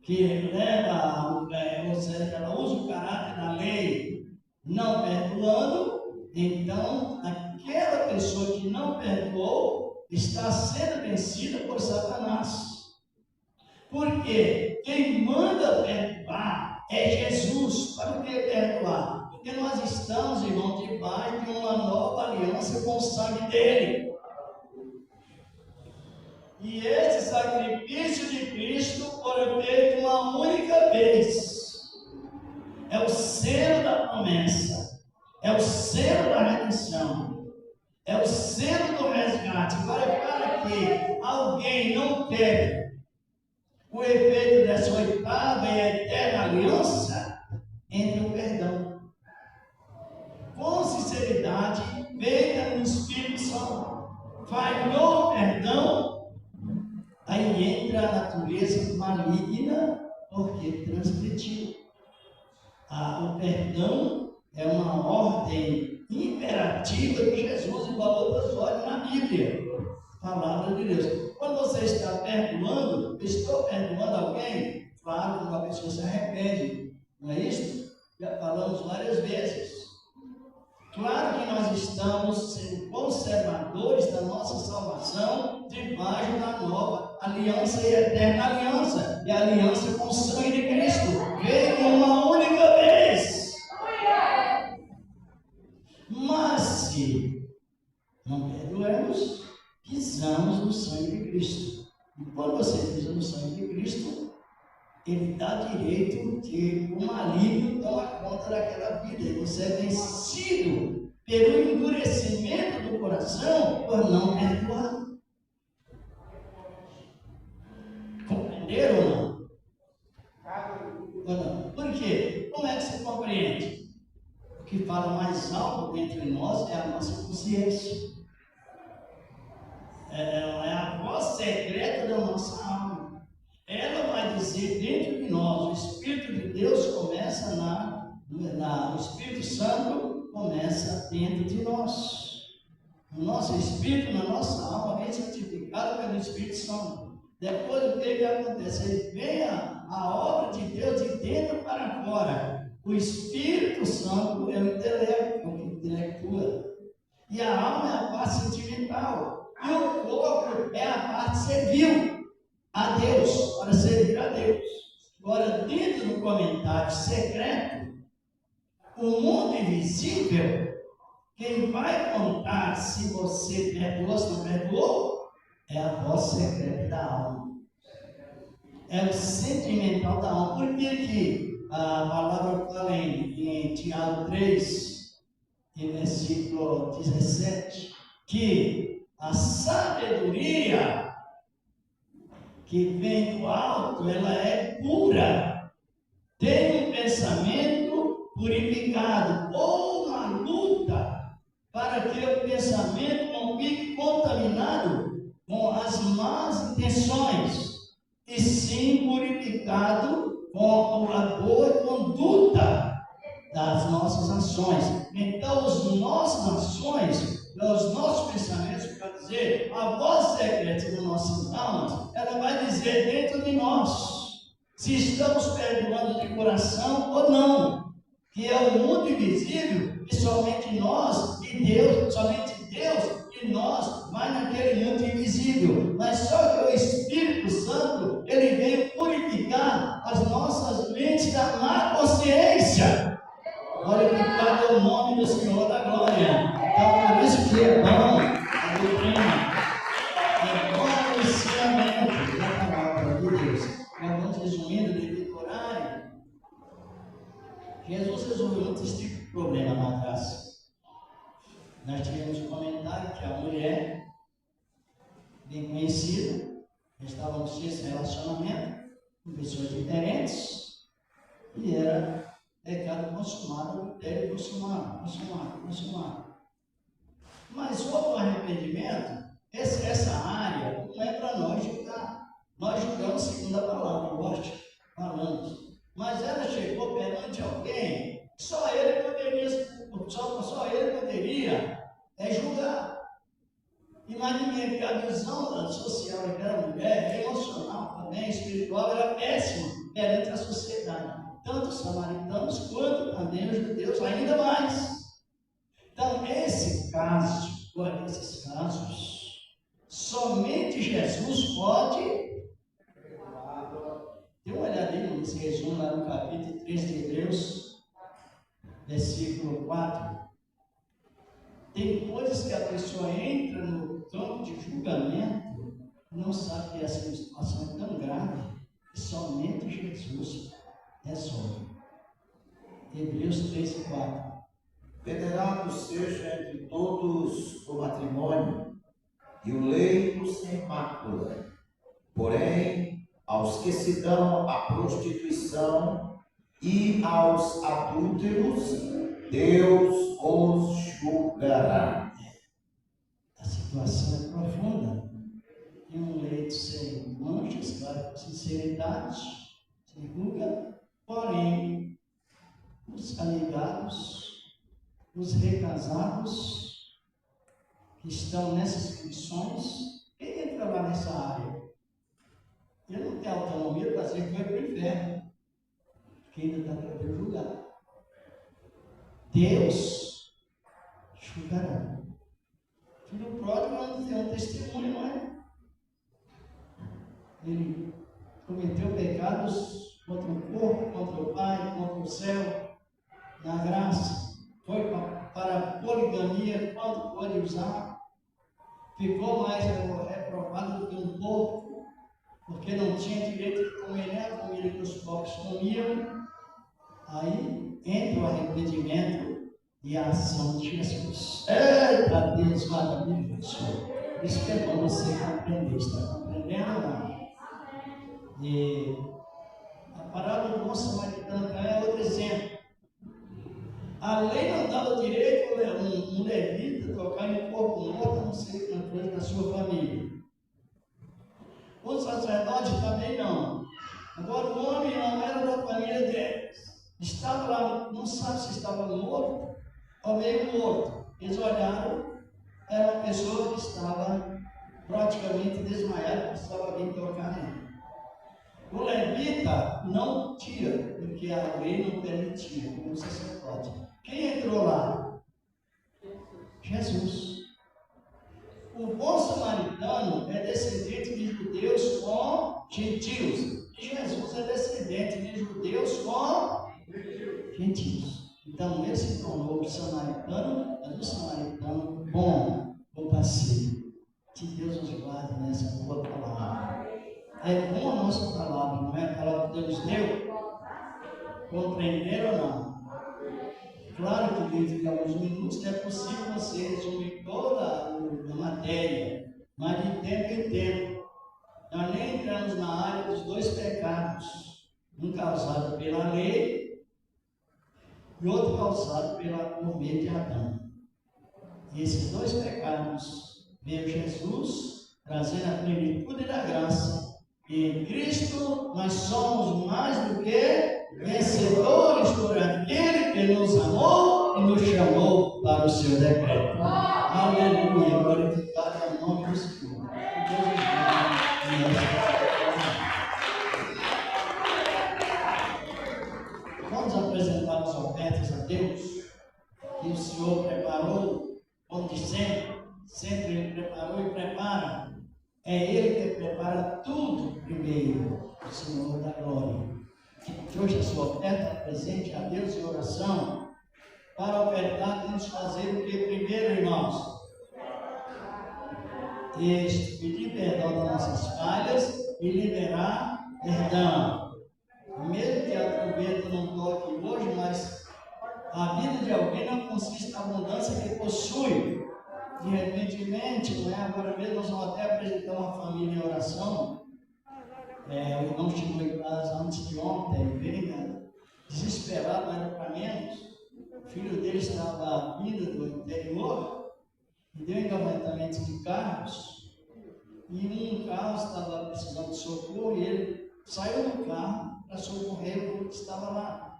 que leva, ou seja, ela usa o caráter da lei, não perdoando, então aquela pessoa que não perdoou está sendo vencida por Satanás. Porque quem manda perdoar é Jesus. Para que perdoar? Porque nós estamos, irmão, debaixo de uma nova aliança com o sangue dele. E esse sacrifício de Cristo foi feito uma única vez. É o selo da promessa, é o selo da redenção, é o selo do resgate. Agora, para que alguém não quebre o efeito dessa oitava e eterna aliança entre o perdão, com sinceridade, feita no Espírito Santo, falhou o perdão. Aí entra a natureza maligna, porque transgrediu. O perdão é uma ordem imperativa que Jesus embalou para os olhos na Bíblia, palavra de Deus. Quando você está perdoando, estou perdoando alguém, claro, quando a pessoa se arrepende, não é isso? Já falamos várias vezes. Claro que nós estamos sendo conservadores da nossa salvação debaixo da nova aliança e eterna aliança. E a aliança com o sangue de Cristo veio uma única vez. Mas se não perdoamos, pisamos no sangue de Cristo. E quando você pisa no sangue de Cristo, ele dá direito que o maligno toma conta daquela vida. E você é vencido pelo endurecimento do coração por não perdoar. Compreenderam ou não? Por quê? Como é que se compreende? O que fala mais alto dentro de nós é a nossa consciência. É a voz secreta da nossa alma. Ela vai dizer dentro de nós, o Espírito de Deus começa o Espírito Santo começa dentro de nós. O nosso Espírito, na nossa alma, é santificado pelo Espírito Santo. Depois o que acontece? Vem a obra de Deus de dentro para fora. O Espírito Santo é o intelecto, que intelectua. E a alma é a parte sentimental. E o corpo é a parte servil a Deus, para servir a Deus. Agora, dentro do comentário secreto, o mundo invisível, quem vai contar se você perdoou, se não perdoou, é a voz secreta da alma. É o sentimental da alma. Por que a palavra fala em Tiago 3, em versículo 17, que a sabedoria que vem do alto, ela é pura, tem um pensamento purificado, ou uma luta para que o pensamento não fique contaminado com as más intenções, e sim purificado com a boa conduta das nossas ações. Então, as nossas ações, os nossos pensamentos, quer dizer, a voz secreta das nossas almas, ela vai dizer dentro de nós se estamos perdoando de coração ou não, que é o mundo invisível, que somente nós e Deus, somente Deus e nós vai naquele mundo invisível. Mas só que o Espírito Santo, ele veio purificar as nossas mentes da má consciência. Glorificado é o nome do Senhor da glória. Então, por isso que é bom a doutrina, é bom o ensinamento da palavra de Deus. Vamos resumindo, devido ao horário. Jesus resolveu muitos tipos de problema na graça. Nós tivemos um comentário que a mulher, bem conhecida, estavam nesse relacionamento com pessoas diferentes, e era pecado consumado, adultério consumado. Mas houve um arrependimento. Essa área não é para nós julgar. Nós julgamos segundo a palavra, nós falamos. Mas ela chegou perante alguém, só ele poderia julgar. E mais ninguém, porque a visão social daquela mulher, emocional também, espiritual, era péssima perante a sociedade. Tanto os samaritanos quanto também os judeus, ainda mais. Então, esses casos, somente Jesus pode. Dê uma olhadinha nesse resumo lá no capítulo 3 de Hebreus, versículo 4. Tem coisas que a pessoa entra no campo de julgamento, não sabe que essa situação é tão grave, que somente Jesus resolve. Hebreus 3 e 4. Venerado seja entre todos o matrimônio e o leito sem mácula. Porém, aos que se dão à prostituição e aos adúlteros, Deus os julgará. A situação é profunda. Tem um leito sem manchas, claro, com sinceridade, sem ruga, porém, os alegados, os recasados, que estão nessas condições, quem entra lá nessa área? Ele não tem autonomia para dizer que vai para o inferno, porque ainda está para Deus julgar. Deus julgará. Filho pródigo é um testemunho, não é? Ele cometeu pecados contra o corpo, contra o Pai, contra o céu, na graça. Foi para a poligamia, quando pode usar. Ficou mais reprovado do que um porco, porque não tinha direito de comer nem a comida que os porcos comiam. Aí entra o arrependimento e a ação de Jesus. Eita Deus maravilhoso! Isso que é bom você compreender. Está compreendendo? E a parábola do bom samaritano é outro exemplo. A lei não dava direito a um levita tocar em um corpo morto, não sei, na coisa da sua família. O sacerdote também não. Agora o homem não era da família deles. Estava lá, não sabe se estava morto ou meio morto. Eles olharam, era uma pessoa que estava praticamente desmaiada, precisava vir tocar nele. O levita não tinha, porque a lei não permitia, como sacerdote. Quem entrou lá? Jesus. O bom samaritano é descendente de judeus com gentios. E Jesus é descendente de judeus com gentios. Então, ele se tornou o samaritano, mas o samaritano bom, compassivo. Que Deus nos guarde nessa boa palavra. É bom a nossa palavra, não é a palavra que Deus deu? Compreenderam ou não? Claro que dentro de alguns minutos não é possível você resumir toda a matéria, mas de tempo em tempo. Nós nem entramos na área dos dois pecados, um causado pela lei e outro causado por meio de Adão. E esses dois pecados veio Jesus trazendo a plenitude da graça. E em Cristo nós somos mais do que vencedores por aquele que nos amou e nos chamou para o seu decreto. Aleluia, glorificado é o nome do Senhor. Vamos apresentar as ofertas a Deus que o Senhor preparou, como de sempre Ele preparou e prepara. É Ele que prepara tudo primeiro, o Senhor da glória. Que trouxe a sua oferta presente a Deus em oração, para ofertar, temos que fazer o que primeiro, irmãos? Pedir perdão das nossas falhas e liberar perdão. Mesmo que a trombeta não toque hoje, mas a vida de alguém não consiste na abundância que possui. De repente, não é? Agora mesmo nós vamos até apresentar uma família em oração. O irmão chegou em casa antes de ontem, bem desesperado, não era para menos. O filho dele estava vindo do interior e deu engavetamento de carros. E um carro estava precisando de socorro e ele saiu do carro para socorrer o que estava lá.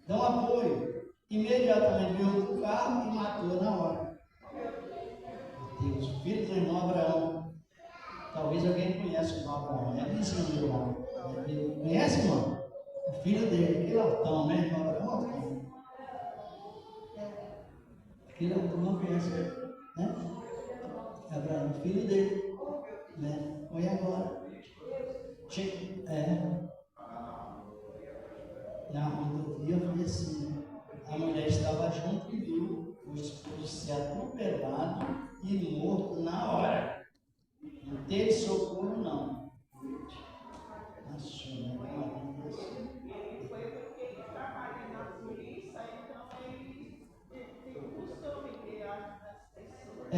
Dão apoio. Imediatamente veio outro carro e matou na hora. Meu Deus, o filho do irmão Abraão. Talvez alguém conheça o irmão Abraão, é vizinho do irmão. Conhece, irmão? O filho dele, aquele altão, né, irmão Abraão? Aquele altão não conhece, né? Abraão, o filho dele, né? Foi agora. Na rodovia foi assim, a mulher estava junto e viu o esposo ser atropelado e morto na hora. Não teve socorro, não. Ele foi porque ele trabalha na polícia, então ele buscou viver as pessoas.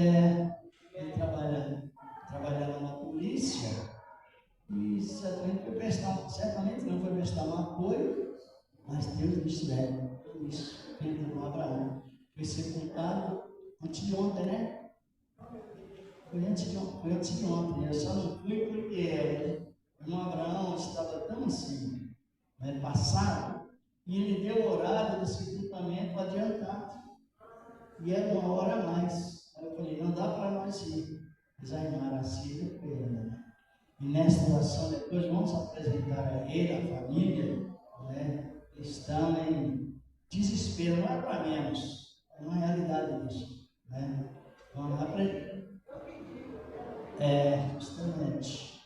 Ele trabalhava na polícia e certamente não foi prestar um apoio, mas Deus disse, isso, filho do Abraão. Foi sepultado antes de ontem, né? Foi antes de ontem, eu só não fui porque o irmão Abraão estava tão assim, passado, e ele deu o horário do sepultamento adiantado. E era uma hora a mais. Aí eu falei, não dá para nós ir. Desaimar a Cida com ele, né? E nessa situação, depois vamos apresentar a ele, a família, né? Estão em desespero, não é para menos, é uma realidade disso, né? Vamos apresentar. Justamente,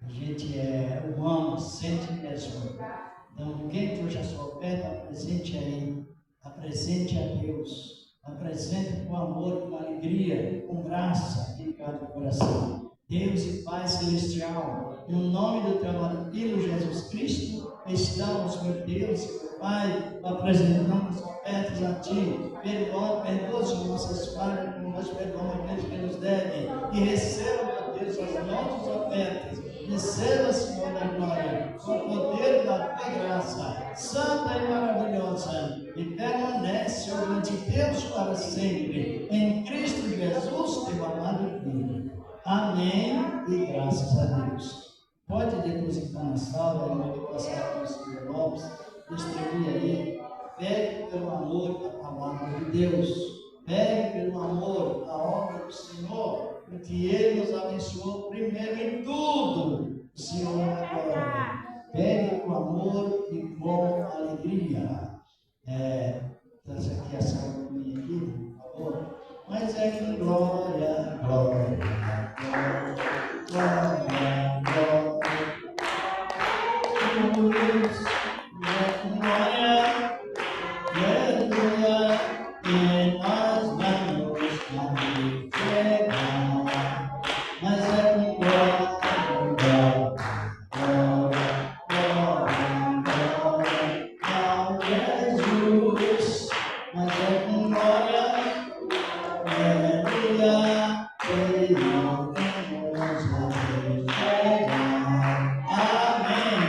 a gente é humano, sente mesmo. Então, quem trouxe a sua oferta, apresente a Ele, apresente a Deus, apresente com amor, com alegria, com graça em cada coração. Deus e Pai Celestial, no nome do Teu amado Filho Jesus Cristo, estamos, meu Deus e meu Pai, apresentando as ofertas a Ti. Perdoa as nossas falhas, como nós perdoamos aqueles que nos devem, e receba, Deus, as nossas ofertas, receba, Senhor da glória, com o poder da tua graça, santa e maravilhosa, e permanece, ó grande Deus, para sempre, em Cristo Jesus, teu amado Filho. Amém e graças a Deus. Pode depositar na sala, em nome do pastor Luciano Lopes, distribui aí, pegue pelo amor a palavra de Deus, pegue pelo amor a obra do Senhor, porque Ele nos abençoou primeiro em tudo, o Senhor agora. Pegue com amor e com alegria. Traz aqui a saúde aqui, por favor. mas é com glória, glória, glória, glória, glória. Jesus, é com glória, aleluia, e nós vamos carregar, mas é com glória, glória, glória, glória, ao Jesus, mas é com glória, aleluia, e nós vamos carregar, amém.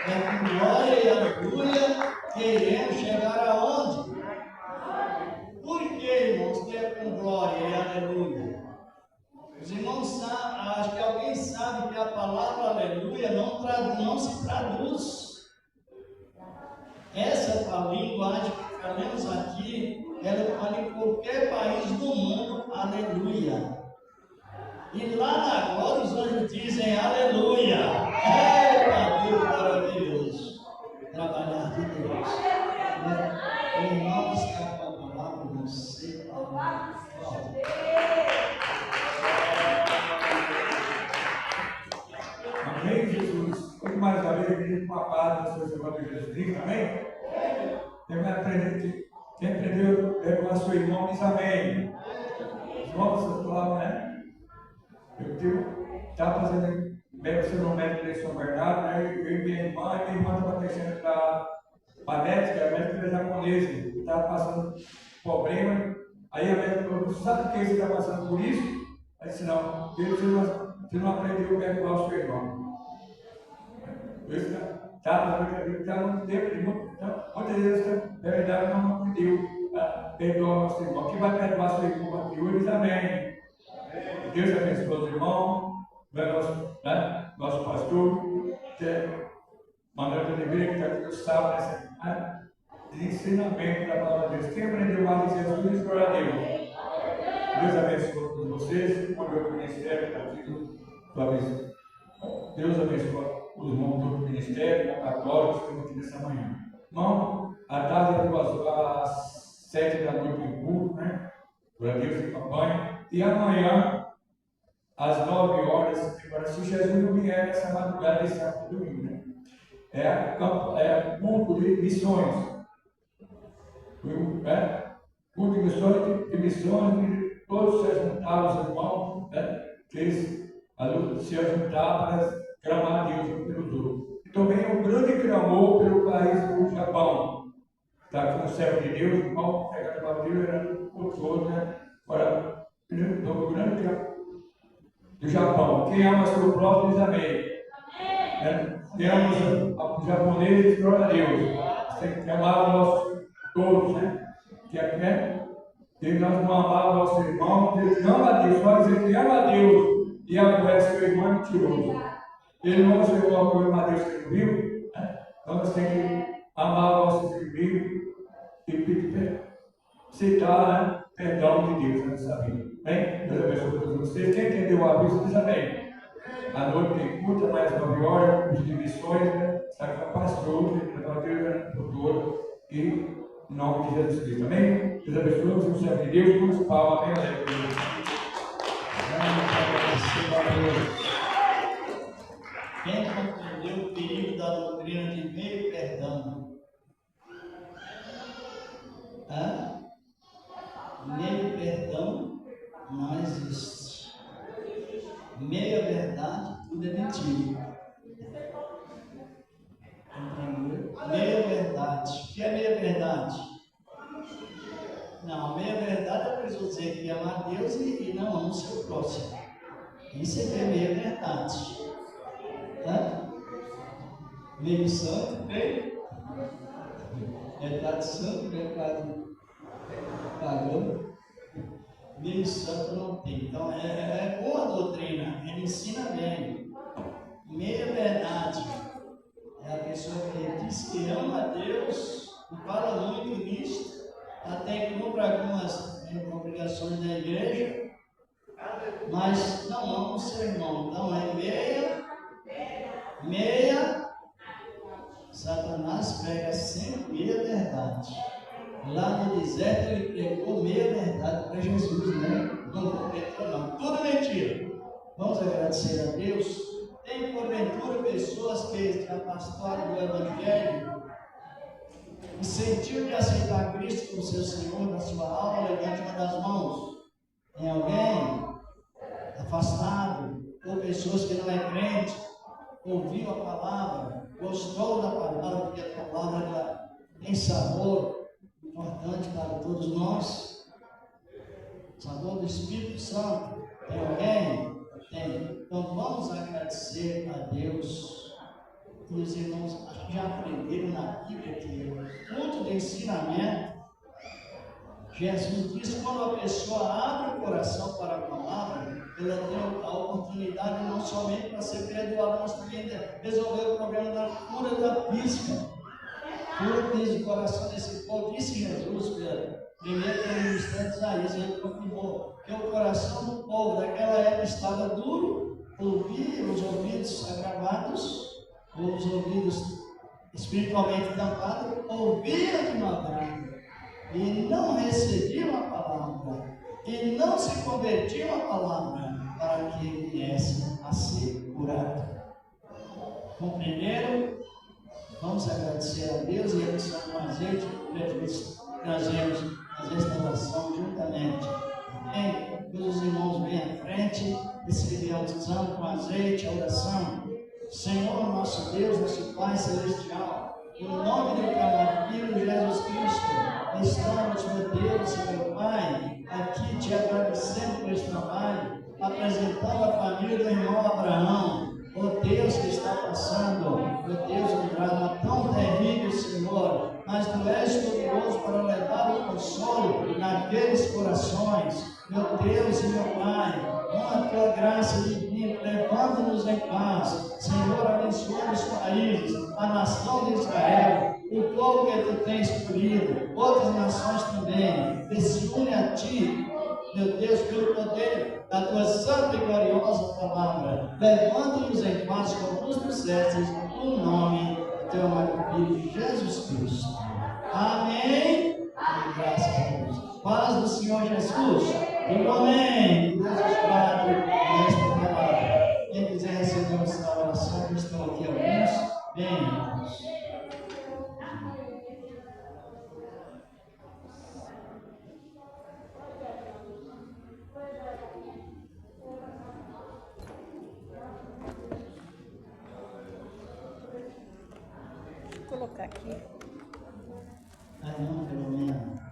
É com glória e aleluia, queremos chegar aonde? Por que, irmãos, que é com glória e aleluia? Os irmãos sabem, acho que alguém sabe que a palavra aleluia não se traduz. Essa a linguagem que falamos aqui, ela fala em qualquer país do mundo, aleluia. E lá na glória os anjos dizem aleluia. Eita, Deus maravilhoso. Trabalhar de Deus. O irmão está com a palavra, não sei. Amém, Jesus. Muito mais uma vez, acredito com a paz do Senhor Senhor Jesus Cristo. Amém? Quem aprendeu é com a sua irmã, diz amém. Irmão, vocês falavam, né? Eu estava fazendo seu médico de São Bernardo, né? Eu e minha irmã estava tecendo para a médica, a médica era japonesa, estava passando problema. Aí a médica falou: sabe por que você está passando por isso? Aí disse: não, você não aprendeu a perdoar o seu irmão. Eu estava no tempo de muitas vezes, na verdade, não aprendeu a perdoar o seu irmão. Quem vai perdoar seu irmão aqui hoje, amém. Deus abençoe os irmãos, nosso pastor, Manuel Oliveira, que está aqui no sábado, nessa semana, de ensinamento da palavra de Deus. Quem aprendeu mais de Jesus, glória a Deus. Deus abençoe todos vocês, o meu ministério está aqui, Deus abençoe os irmãos do ministério, irmão católico, que estão aqui nessa manhã. Irmão, a tarde às 7 da noite em culto, né? Glória a Deus, que acompanha. E amanhã, às 9 horas, agora, se Jesus não vier nessa madrugada de sábado e domingo, né? É culto de missões. Culto de missões, todos se juntaram, os irmãos, que eles se juntaram para clamar a Deus pelos outros. E também um grande clamor pelo país do Japão. Está com o servo de Deus, o irmão, pegando a palavra de Deus, era por todos, né? Agora, o grande clamor do Japão. Quem ama seu próximo diz amém. Quem ama os japoneses, glória a Deus. Tem que amar os nossos todos, né? Que nós não amamos o nosso irmão, ele ama a Deus, só dizer que ama a Deus e aborrece seu irmão mentiroso. Ele não ama seu irmão porque ama a Deus que ele viu, né? Então nós temos que amar o nosso inimigo e citar, né? Perdão de Deus nessa vida. Bem, Deus abençoe todos vocês. Quem entendeu o aviso diz amém. A noite tem culta, mais 9 horas, curso de missões, né? Está com o pastor, por todo, e em nome de Jesus Cristo. Amém? Deus abençoe, o servo de Deus, todos palmas, amém? Quem compreendeu o perigo da doutrina de meio perdão? Meio perdão não existe. Meia verdade, tudo é mentira. Entendeu? Meia verdade. O que é meia verdade? Não, meia verdade é a pessoa dizer que ama a Deus e não ama o seu próximo. Isso é meia verdade. Meio santo, meio metade santo, metade pagão. Meio santo não tem. Então é boa a doutrina, ele ensina bem. Meia verdade é a pessoa que diz que ama a Deus e fala muito nisso, até cumpre algumas obrigações da igreja, mas não ama o seu irmão. Então é meia. Satanás prega sempre meia verdade. Lá no deserto ele pregou meia verdade para Jesus, né? Não comentou não, tudo mentira. Vamos agradecer a Deus. Tem porventura pessoas que já pastoram do Evangelho e sentiu de aceitar Cristo como seu Senhor na sua alma, levante uma das mãos. Tem alguém afastado, ou pessoas que não é crente, ouviu a palavra, gostou da palavra, porque a palavra ela tem sabor importante para todos nós, sabor do Espírito Santo. Tem alguém? Tem. Então vamos agradecer a Deus. E os irmãos já aprenderam na Bíblia que muito de ensinamento, Jesus diz que quando a pessoa abre o coração para a palavra, ela tem a oportunidade não somente para ser perdoada, mas também de resolver o problema da cura da física. Cura diz o coração desse povo, disse Jesus, primeiro pelo ministério de Isaías, ele confirmou que o coração do povo daquela época estava duro, ouvia os ouvidos agravados, os ouvidos espiritualmente tampados, ouvia de magrão e não recebiam a palavra, e não se convertiam à palavra para que viesse a ser curado. Compreenderam? Vamos agradecer a Deus e a missão com azeite, trazemos a restauração juntamente. Amém? Deus, os irmãos, vêm à frente, receber a unção com azeite, a oração. Senhor, nosso Deus, nosso Pai Celestial, no nome do teu amado Filho Jesus Cristo, estamos, meu Deus e meu Pai, aqui te agradecendo por este trabalho, apresentando a família do irmão Abraão. Ó Deus que está passando, ó Deus, um drama tão terrível, Senhor, mas Tu és poderoso para levar o consolo naqueles corações. Meu Deus e meu Pai, com a Tua graça divina, levando-nos em paz. Senhor, abençoa os países, a nação de Israel, o povo que Tu tens escolhido, outras nações também, que se unem a Ti, meu Deus, pelo poder da Tua santa e gloriosa palavra, levando-nos em paz como nos disseste, no nome do Teu amado Filho Jesus Cristo. Amém. E graças a Deus. Paz do Senhor Jesus. E amém. Deus os guarde nesta palavra. Quem quiser receber essa oração, que estão aqui alguns, venham. Vou colocar aqui. Ah, não, pelo menos.